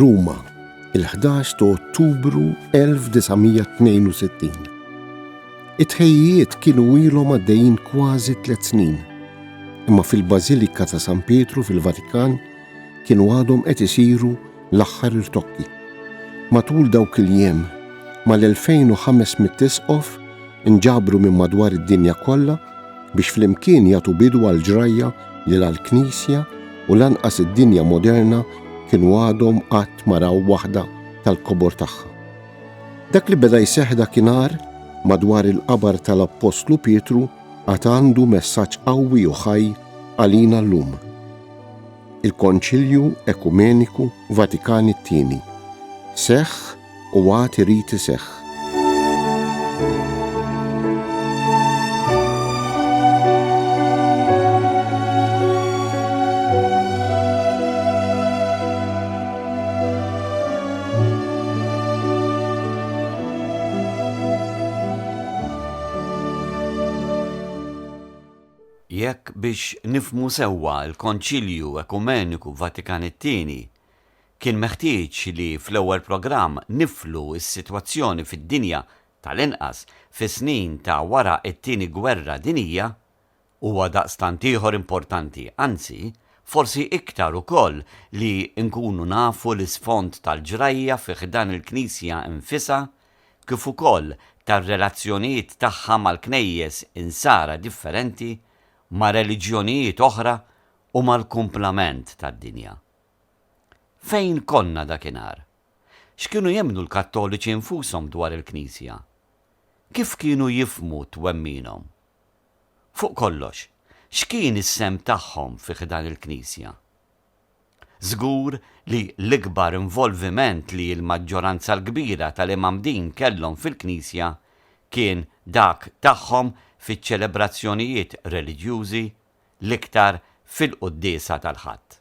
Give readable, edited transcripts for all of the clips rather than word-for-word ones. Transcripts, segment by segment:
Ruma, il-11 ta' Ottubru 1962. It-tħejjiet kienu ilhom għaddejjin kważi 3 snin, imma fil-Bażilika ta' San Pietru fil-Vatikan kienu għadhom qed isiru l-aħħar irtokki. Matul dawk il-jiem mal-2500 tisqof inġabru minn madwar id-dinja kollha biex flimkien jagħtu bidu għall-ġrajja lil għall-Knisja u lanqas id-dinja moderna kienu għadhom qatt ma raw waħda tal-kobor tagħha. Dak li beda jseħħ dakinhar madwar il-qabar tal-Apostlu Pietru għad għandu messaġġ qawwi u ħaj għalina llum. Il-Konċilju Ekumeniku Vatikani II seħħ u għad irid iseħħ. Jekk biex nifhmu sewwa l-Konċilju Ekumeniku Vatikani II kien meħtieġ li fl-ewwel programm nifhmu s-sitwazzjoni fid-dinja tal-inqas fis-snin ta' wara t-tieni gwerra dinjija, huwa daqstant ieħor importanti, anzi, forsi iktar ukoll li nkunu nafu l-isfond tal-ġrajja fih dan il-Knisja infisha kif ukoll tar-relazzjonijiet tagħha mal-knejjes insara differenti ma' reliġjonijiet oħra u mal-kumplament tad-dinja. Fejn konna dakinhar? X'kienu jemmnu l-Kattoliċi infushom dwar il-Knisja? Kif kienu jifhmu twemminhom? Fuq kollox, x'kien is-sem tagħhom fih dan il-Knisja? Żgur li l-ikbar involviment li l-maġġoranza l-kbira tal-imamdin kellhom fil-Knisja kien dak tagħhom fiċ-ċelebrazzjonijiet reliġjużi l-iktar fil-quddiesa tal-Ħadd.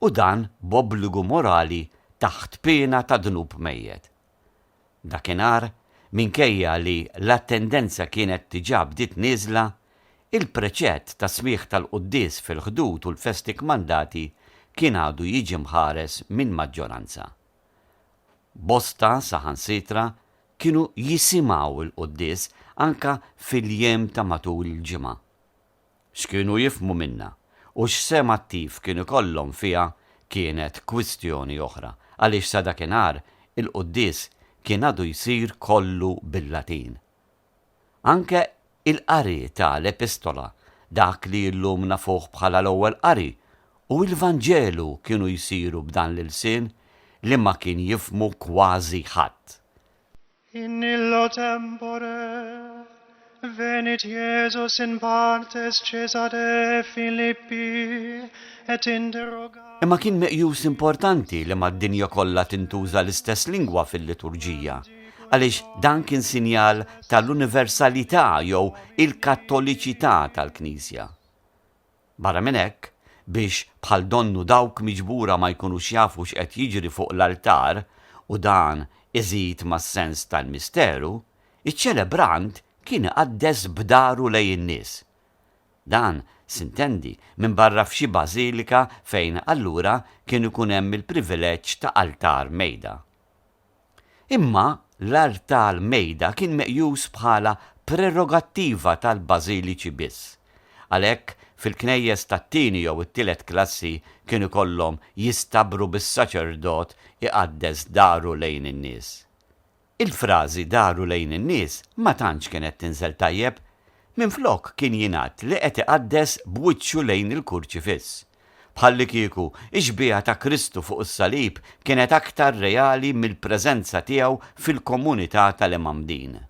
U dan b'obbligu morali taħt pena ta' dnub mejjed. Dakinhar, minkejja li l-attendenza kienet diġà bdiet nieżla, il-preċett ta' smigħ tal-quddies fil-ħdud u l-festi kmandati kien għadu jiġi mħares minn maġġoranza. Bosta saħansitra kienu jisimgħu l-quddies anka fil-jiem ta' matul il-ġimgħa. X'kienu jifhmu minnha u x'sem attiv kienu ikollhom fiha kienet kwistjoni oħra għaliex sa dakinhar il-quddies kien għadu jsir kollu bil-Latin. Anke il-qari tal-Epistola, dak li llum nafuh bħala l-ewwel qari, u l-Vanġelu kienu jsiru b'dan l-ilsien li ma kien jifhmu kważi ħadd. In illo tempore venit Iesus in partes Cesare Filippi et interroga. Imma kien meqjus importanti li mad-dinja kollha tintuża l-istess lingwa fil-liturġija, għaliex dan kien sinjal tal-universalità jew il-kattoliċità tal-Knisja. Barra minn hekk, biex bħal donnu dawk miġbura ma jkunux jafu x'qed jiġri fuq l-altar u dan iżid mas-sens tal-misteru, iċ-ċelebrant kien iqaddes b'daru lejn in-nies. Dan sintendi minn barra f'xi bażilika fejn allura kien ikun hemm il-privileġġ ta' altar mejda. Imma l-altar mejda kien meqjus bħala prerogattiva tal-bażiliċi biss. Għalhekk fil-knejjes tat-tieni jew it-tielet klassi kienu kollhom jistabru bis-saċerdot iqaddes daru lejn in-nies. Il-frażi daru lejn in-nies ma tantx kienet tinżel tajjeb, minflok kien jingħad li qed iqaddes b'wiċċu lejn il-kurċifiss. Bħalli kieku ix-xbieħa ta' Kristu fuq is-salib kienet aktar reali mill-preżenza tiegħu fil-komunità tal-imamdin.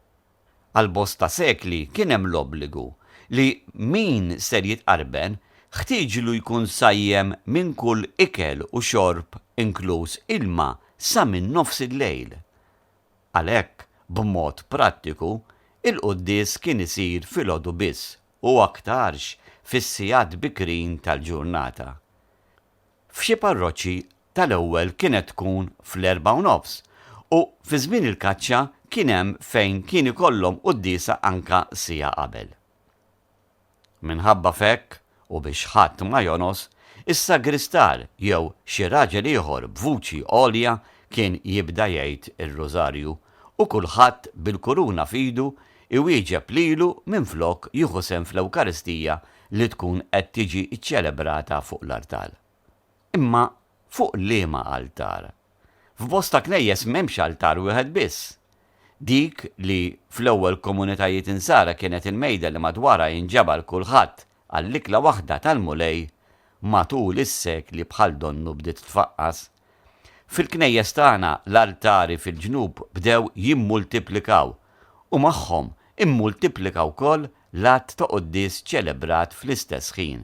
Għal bosta sekli kien hemm l-obbligu li min ser jitqarben ħtieġlu jkun sajjem minn kull ikel u xorb inkluż ilma sa minn nofs il-lejl. Għalhekk, b'mod prattiku, il-quddies kien isir filgħodu biss u aktarx fis-sigħat bikrin tal-ġurnata. F'xi parroċċi tal-ewwel kienet tkun fl-4:30 u fi żmien il-kaċċa kien hemm fejn kien ikollhom quddiesa anka siegħa qabel. Minħabba f'hekk u biex ħadd ma jonos, is-sagristar jew xi raġel ieħor b'vuċi għolja kien jibda jgħid ir-rożarju u kulħadd bil-kuruna f'idu iwieġeb lilu minflok jieħu sehem fl-Ewkaristija li tkun qed tiġi ċċelebrata fuq l-altar. Imma fuq liema altar? F'bosta knejjes m'hemmx altar wieħed biss. Dik li fl-ewwel komunitajiet insara kienet il-mejda li madwarha jinġabar kulħadd għall-ikla waħda tal-mulej matul is-sekli bħal donnu bdiet tfaqqas. Fil-knejjes tagħna l-altari fil-ġnub bdew jimmultiplikaw u magħhom immultiplikaw ukoll l-att ta' qudies ċelebrat fl-istess ħin.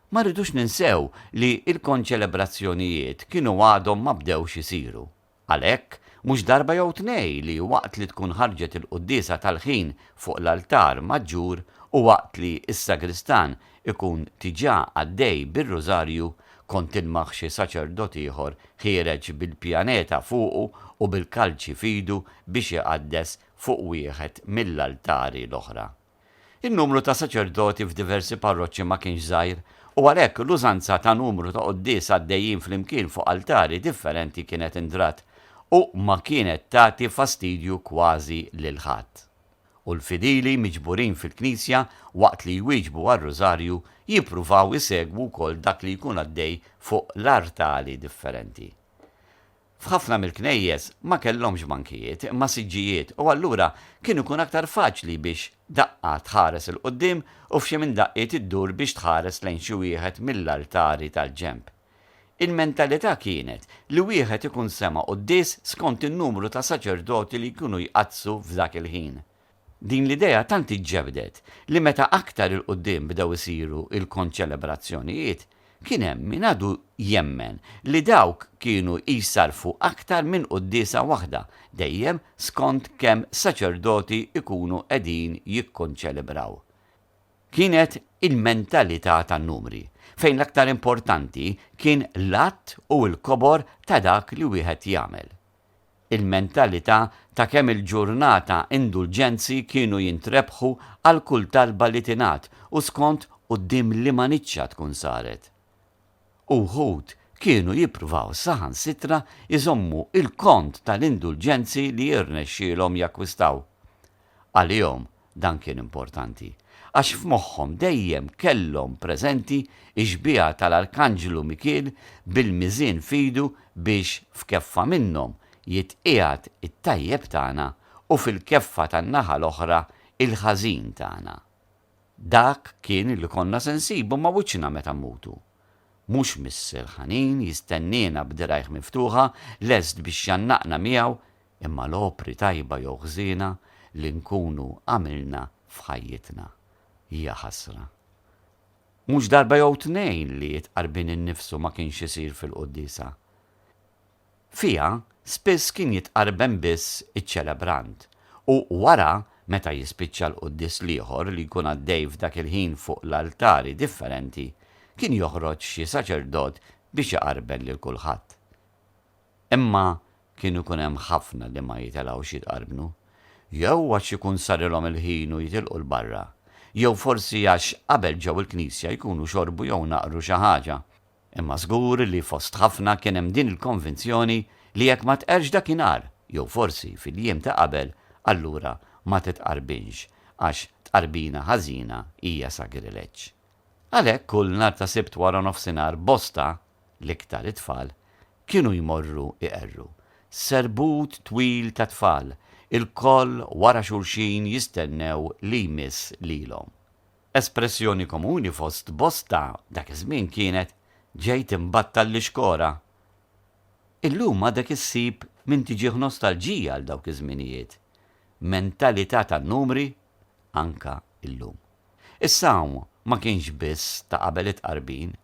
Ma rridux ninsew li l-konċelebrazzjonijiet kienu għadhom ma bdewx isiru. Għalhekk mhux darba jew tnej li waqt li tkun ħarġet il-quddiesa tal-ħin fuq l-altar maġġur u waqt li s-sagristan ikun tiġà għaddej bir-rożarju kont tilmaħ xi saċerdot ieħor ħiereġ bil-pjaneta fuqu u bil-kalċi f'idu biex iqaddes fuq wieħed mill-altari l-oħra. In-numru ta' saċerdoti f'diversi parroċċi ma kienx żgħir u għalhekk l-użanza ta' numru ta' quddies għaddejjin flimkien fuq altari differenti kienet indrat u ma kienet tagħti fastidju kważi lil ħadd. U l-fidili miġburin fil-Knisja waqt li jwieġbu għar-Rożarju jippruvaw isegwu wkoll dak li jkun għaddej fuq l-artali differenti. F'ħafna mill-knejjes ma kellhomx bankijiet imma siġġijiet u allura kienu kun aktar faċli biex daqqa tħares il-qudiem u f'xi minn daqqiet iddur biex tħares lejn xi wieħed mill-altari tal-ġenb. Il-mentalità kienet li wieħed ikun sema qudies skont in-numru ta' saċerdoti li jkunu jqazzu f'dak il-ħin. Din l-idea tant iġġebdet li meta aktar il-qudiem bdew isiru il-konċelebrazzjonijiet kien hemm min għadu jemmen li dawk kienu jisarfu aktar minn quddiesa waħda dejjem skont kemm saċerdoti ikunu qegħdin jikkonċelebraw. Kienet il-mentalità tan-numri fejn l-aktar importanti kien l-att u l-kobor ta' dak li wieħed jagħmel. Il-mentalità ta' kemm il-ġurnata indulġenzi kienu jintrebħu għal kull talba li tingħat u skont quddiem liema niċċa tkun saret. Uħud kienu jippruvaw saħansitra iżommu il-kont tal-indulġenzi li jirnexxielhom jakkwistaw. Għalihom dan kien importanti għax f'moħħhom dejjem kellhom preżenti ix-xbieħ tal-Arkanġelu Mikiel bil-miżien f'idu biex f'keffa minnhom jitqiegħed it-tajjeb tagħna u fil-keffa tan-naħa l-oħra il-ħażin tagħna. Dak kien li konna se nsibu ma' wiċċna meta mmutu. Mhux Misser ħanin jistennina b'dirajh miftuħa lest biex jannaqna miegħu imma l-opri tajba jew ħżiena li nkunu għamilna f'ħajjitna. Hija ħasra. Mhux darba jew tnejn li jitqarbin innifsu ma kienx isir fil-quddiesa. Fiha spiss kien jitqarben biss iċ-ċelebrant u wara meta jispiċċa l-quddies ieħor li jkun għaddej f'dak il-ħin fuq l-altari differenti kien joħroġ xi saċerdot biex jaqarbel lil kulħadd. Imma kienu kun hemm ħafna li ma jitilgħux jitqarbnu, jew għax ikun sarilhom il-ħin u jitilqu l-barra, jew forsi għax qabel ġew il-Knisja jkunu xorbu jew naqru xi ħaġa. Imma żgur li fost ħafna kien hemm din il-konvinzjoni li jekk ma tqerx dakinhar, jew forsi fil-jiem ta' qabel, allura ma titqarbinx għax tqarbina ħażina hija sakrileġġ. Għalhekk kull nhar ta' Sibt wara nofsinhar bosta l-iktar it-tfal kienu jmorru iqerru. Serbut twil ta' tfal, il-koll wara xulxin jistennew li jmiss lilhom. Espressjoni komuni fost bosta dak iż-żmien kienet ġejt imbattal l-ixkora. Illum dak issib min tiġih nostalġija għal dawk iż-żminijiet. Mentalità tan-numri anka illum. Is-sawm ma kienx biss ta' qabel it-qarbin.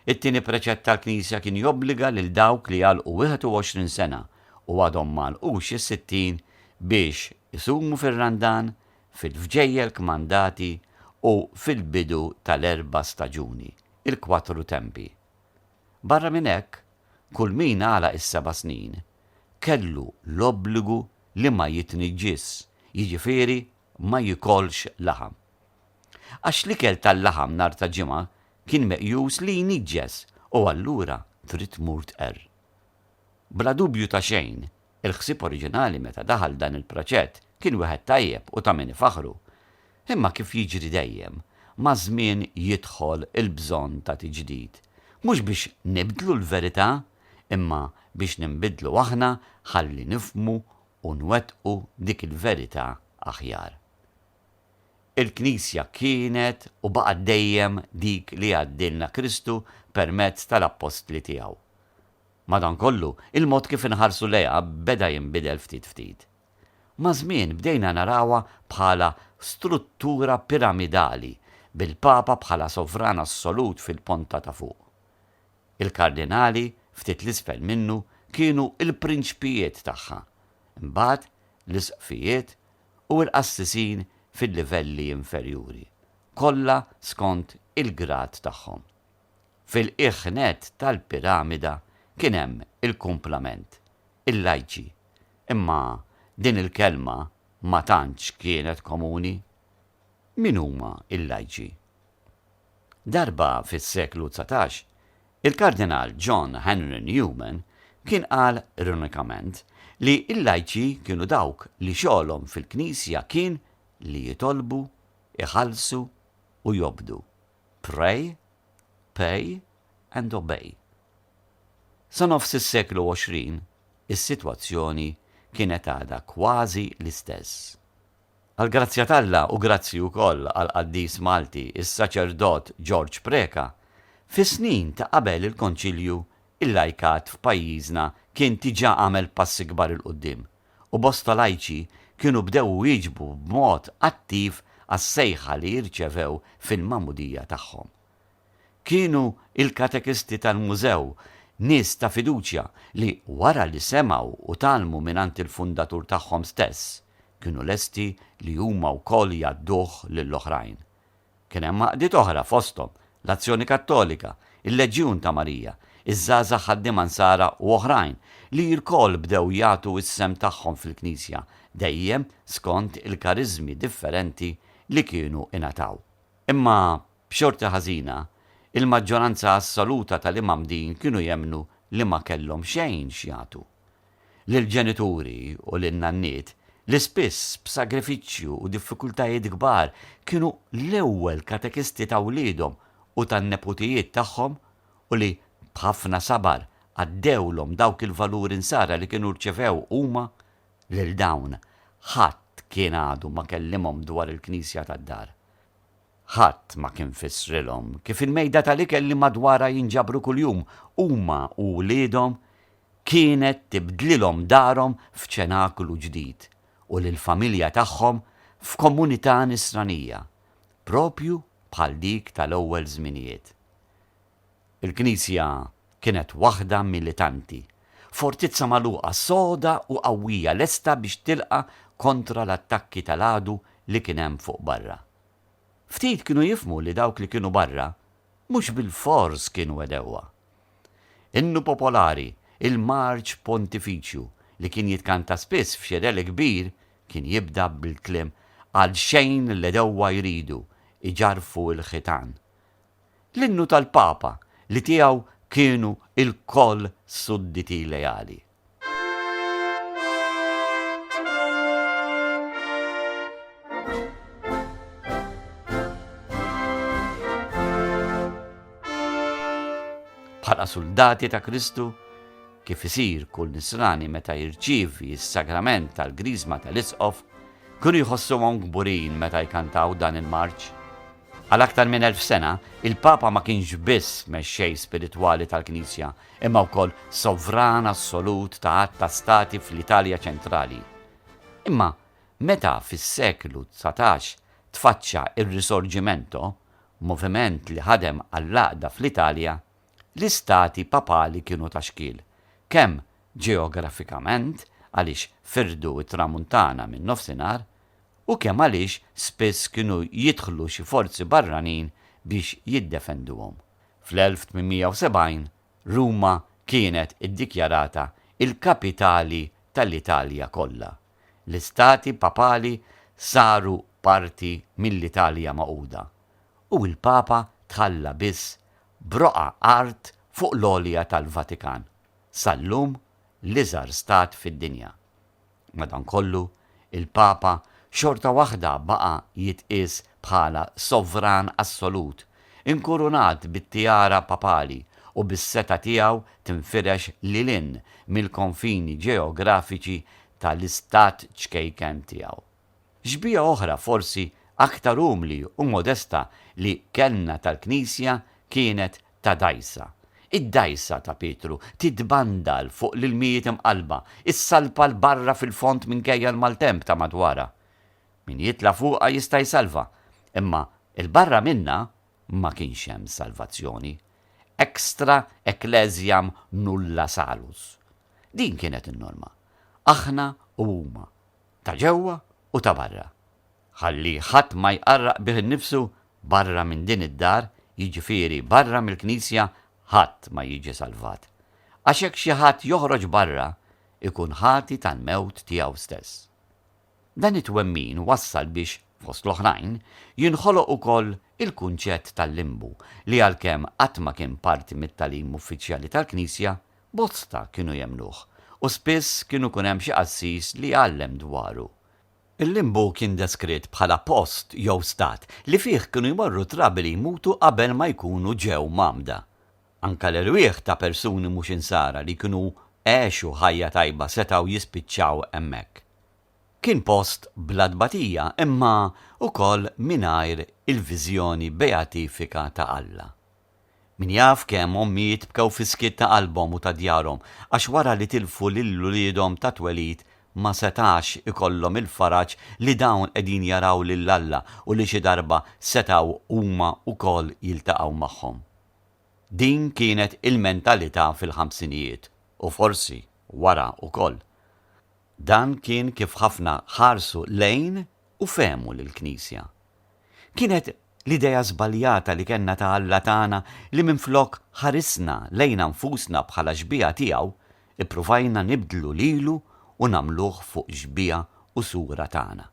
It-tieni preċett tal-Knisja kien jobbliga lil dawk li għalqu 21 sena u għadhom ma għalqux is-60 biex isumu fir-Randan, fil-fġejjel kmandati u fil-bidu tal-4 staġuni, il-4 tempi. Barra minn hekk, kull min għala is-7 snin kellu l-obbligu li ma jitniġġis, jiġifieri ma jikolx laħam. Għax l-ikel tal-laħam nhar ta' ġimgħa kien meqjus li jniġġes u allura trid tmur tqerr. Bla dubju ta' xejn, il-ħsieb oriġinali meta daħal dan il-proġett kien wieħed tajjeb u ta' min ifaħru. Imma kif jiġri dejjem, ma' żmien jidħol il-bżonn ta' tiġdid. Mhux biex nibdlu l-verità, imma biex nimbidlu aħna ħalli nifhmu u nwettqu dik il-verità aħjar. Il-Knisja kienet u baqgħet dejjem dik li għaddilna Kristu permezz tal-Apostli tiegħu. Madankollu, il-mod kif inħarsu lejha beda jinbidel ftit ftit. Ma' żmien bdejna narawha bħala struttura piramidali bil-Papa bħala sovran assolut fil-ponta ta' fuq. Il-kardinali ftit l-isfel minnu kienu il-prinċpijiet tagħha, imbagħad l-isqfijiet u l-qassisin fil-livelli inferjuri, kollha skont il-grad tagħhom. Fil-iħnet tal-piramida kien hemm il-kumplament, il-lajċi, imma din il-kelma ma tantx kienet komuni. Min huma il-lajċi? Darba fis-seklu 19, il-Kardinal John Henry Newman kien qal ironikament li il-lajċi kienu dawk li xogħolhom fil-Knisja kien li jitolbu, iħallsu u jobdu. Pray, pay and obey. Sa nofs is-seklu 20, is-sitwazzjoni kienet għadha kważi l-istess. Għal-grazzja Alla u grazzi wkoll għal-qaddis Malti is-saċerdot George Preka, fis-snin ta' qabel il-Konċilju il-lajkat f'pajjiżna kien diġà għamel passi kbar il-qudiem u bosta lajċi kienu bdew jiġbu b'mod attiv għas-sejħa li jirċevew fil-mamudija tagħhom. Kienu il-katekisti tal-mużew nies ta' fiduċja li wara li semgħu u talmu mingħand il-fundatur tagħhom stess, kienu lesti li huma wkoll jgħadduh lill-oħrajn. Kien hemm maqdiet oħra fosthom l-Azzjoni Kattolika, il-Leġjun ta' Marija, iż-żgħażagħ ħaddiem Ansara u oħrajn li l-koll bdew jagħtu is-sem tagħhom fil-Knisja dejjem skont il-kariżmi differenti li kienu ingħataw. Imma b'xorta ħażina, il-maġġoranza assoluta tal-imamdin kienu jemnu li ma kellhom xejn x'jagħtu. Lill-ġenituri u lin-nanniet li spiss b'sagrifiċċju u diffikultajiet kbar kienu l-ewwel katekisti ta' wliedhom u tan-neputijiet tagħhom u li b'ħafna sabar għaddewlhom dawk il-valuri insara li kienu rċevew huma lil dawn ħadd kien għadu ma kellimhom dwar il-Knisja tad-dar. Ħadd ma kien fissrilhom kif il-mejda tal-ikel li madwara jinġabru kuljum huma u wliedhom kienet tibdlilhom darhom f'ċenaklu ġdid u lill-familja tagħhom f'komunità nisranija, propju bħal dik tal-ewwel żminijiet. Il-Knisja kienet waħda militanti, fortizza magħluqa soda u qawwija lesta biex tilqa' kontra l-attakki tal-għadu li kien hemm fuq barra. Ftit kienu jifhmu li dawk li kienu barra mhux bil-fors kienu għedewwa. Innu popolari, il-Marċ Pontifiċju li kien jitkanta spiss f'xedel kbir kien jibda bil-kliem għal xejn l-edewwa jridu iġarfu l-ħitan. L-innu tal-Papa li tiegħu kienu il-koll sudditi lejali. Bħala soldati ta' Kristu, kif isir kull nisrani meta jirċievi s-sagrament tal-Grisma tal-Isqof, kienu jħossuhom kburin meta jkantaw dan il-marċ. Għal aktar minn 1000 sena, il-Papa ma kienx biss mexxej spiritwali tal-Knisja, imma wkoll sovran assolut ta' għadd ta' stati fl-Italja ċentrali. Imma meta fis-seklu 19 tfaċċa ir-Risorġimento, moviment li ħadem għall-għaqda fl-Italja, l-istati papali kienu ta' xkil, kemm ġeografikament għaliex firdu it-tramuntana minn nofsinhar u kemm għaliex spiss kienu jidħlu xi forzi barranin biex jiddefenduhom. Fl-1870 Ruma kienet iddikjarata il-kapitali tal-Italja kollha. L-istati papali saru parti mill-Italja Magħquda u l-Papa tħalla biss broqa art fuq l-olja tal-Vatikan, sal-lum l-iżgħar stat fid-dinja. Madankollu, il-Papa xorta waħda baqa jitqies bħala sovran assolut, inkurunat bit-tjara papali u bis-seta tiegħu tinfirex lilin mill-konfini ġeografiċi tal-istat ċkejken tiegħu. Xbija oħra forsi aktar umli u modesta li kellna tal-Knisja kienet ta' dajsa. Id-dajsa ta' Petru tidbandal fuq l-ilmijiet imqalba, issalpa l-barra fil-font minkejja l-maltemp ta' madwara. Min jitla fuqha jista' jsalva, imma il-barra minna ma kienx hemm salvazzjoni. Extra ecclesiam nulla salus. Din kienet in-norma. Aħna u huma, ta' ġewwa u ta' barra. Ħalli ħadd ma jqarraq bih innifsu barra minn din id-dar, jiġifieri barra mill-Knisja ħadd ma jiġi salvat. Għax hekk xi ħadd joħroġ barra, ikun ħati tal-mewt tiegħu stess. Dan it-twemmin wassal biex, fost l-oħrajn, jinħoloq ukoll il-kunċett tal-limbu li għalkemm qatt ma kien parti mit-tagħlim uffiċjali tal-Knisja, bosta kienu jemnuh u spiss kienu kun hemm xi qassis li għallem dwaru. Il-limbu kien deskritt bħala post jew stat li fih kienu jmorru trabi li jmutu qabel ma jkunu ġew mamda. Anka l-irwieħ ta' persuni mhux insara li kienu għexu ħajja tajba setgħu jispiċċaw hemmhekk. Kien post bla dbatija imma ukoll mingħajr il-viżjoni beatifika ta' Alla. Min jaf kemm ommijiet bkew fiskiet ta' qalbhom u ta' djarhom għax wara li tilfu lil uliedhom ta' twelid ma setax ikollhom il-faraġ li dawn qegħdin jaraw lil Alla u li xi darba setgħu huma wkoll jiltaqgħu magħhom. Din kienet il-mentalità fil-ħamsinijiet u forsi wara wkoll. Dan kien kif ħafna ħarsu lejn u fehmu lill-Knisja. Kienet l-idea żbaljata li kellna ta' Alla tagħna li minflok ħarisna lejn nfusna bħala xbija tiegħu, ippruvajna nibdlu lilu u nagħmluh fuq xbija u sura tagħna.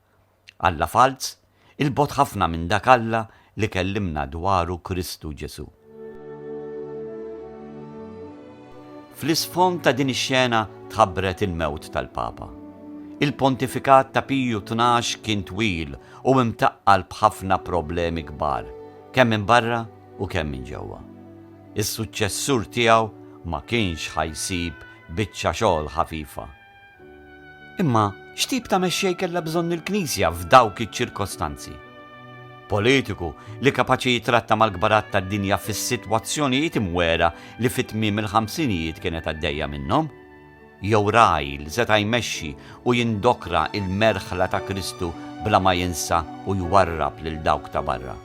Alla falz, il-bot ħafna minn dak Alla li kellimna dwaru Kristu Ġesu. Fl-isfond ta' din ix-xena tħabbret il-mewt tal-Papa. Il-pontifikat ta' Piju XII kien twil u imtaqqal b'ħafna problemi kbar, kemm minn barra u kemm minn ġewwa. Is-suċċessur tiegħu ma kienx ħajsib biċċa xogħol ħafifa. Imma x'tip ta' mexxej kellha bżonn il-Knisja f'dawk iċ-ċirkostanzi? Politiku li kapaċi jitratta mal-kbarat tad-dinja fis-sitwazzjonijiet imwera li fit-tmiem il-ħamsinijiet kienet għaddejja minnhom? Jew raj li seta' jmexxi u jindokra il-merħla ta' Kristu bla ma jinsa u jwarrab lil dawk ta' barra.